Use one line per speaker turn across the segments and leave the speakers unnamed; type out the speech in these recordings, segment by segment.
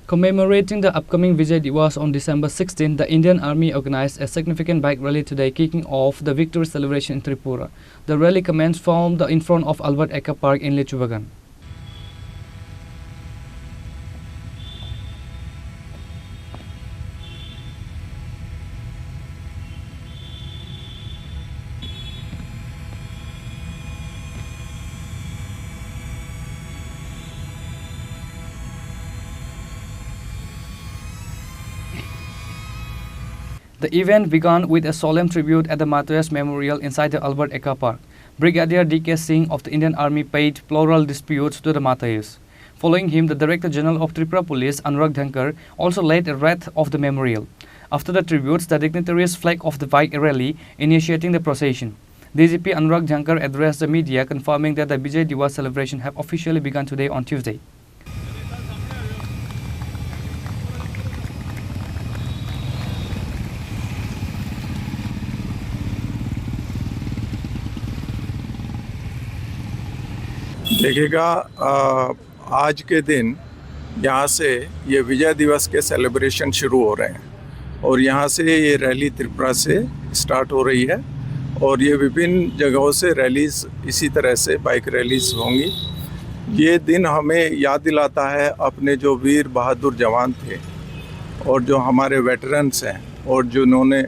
Commemorating the upcoming Vijay Diwas on December 16, the Indian Army organized a significant bike rally today, kicking off the victory celebration in Tripura. The rally commenced from in front of Albert Eka Park in Lechuvagan. The event began with a solemn tribute at the Matayas Memorial inside the Albert Eka Park. Brigadier D.K. Singh of the Indian Army paid floral disputes to the Matayas. Following him, the Director General of Tripura Police, Anurag Dhankar, also led a wreath of the memorial. After the tributes, the dignitaries flagged off the bike rally, initiating the procession. DGP Anurag Dhankar addressed the media, confirming that the Vijay Diwas celebration have officially begun today on Tuesday.
देखिएगा, आज के दिन यहाँ से ये विजय दिवस के celebration शुरू हो रहे हैं और यहाँ से ये रैली त्रिपुरा से स्टार्ट हो रही है और ये विभिन्न जगहों से रैलीज इसी तरह से बाइक रैलीज होंगी। ये दिन हमें याद दिलाता है अपने जो वीर बहादुर जवान थे और जो हमारे वेटरन्स हैं और जिन्होंने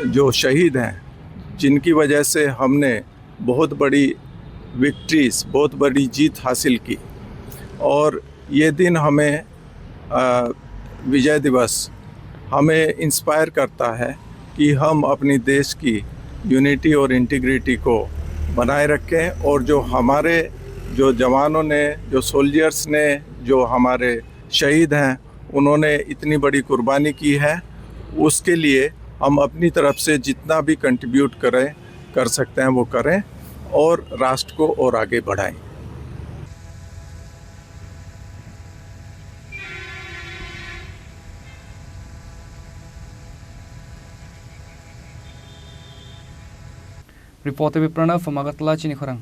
जो शहीद हैं, जिनकी वजह से हमने बहुत बड़ी विक्ट्रीज, बहुत बड़ी जीत हासिल की। और ये दिन हमें विजय दिवस हमें इंस्पायर करता है कि हम अपनी देश की यूनिटी और इंटीग्रिटी को बनाए रखें और जो हमारे जो जवानों ने, जो सोल्जर्स ने, जो हमारे शहीद हैं, उन्होंने इतनी बड़ी कुर्बानी की है, उसके लिए हम अपनी तरफ से जितना भी कंट्रीब्यूट कर सकते हैं वो करें और राष्ट्र को और आगे बढ़ाएं।
Reporter Pranav from Agartala, Chinikhorang.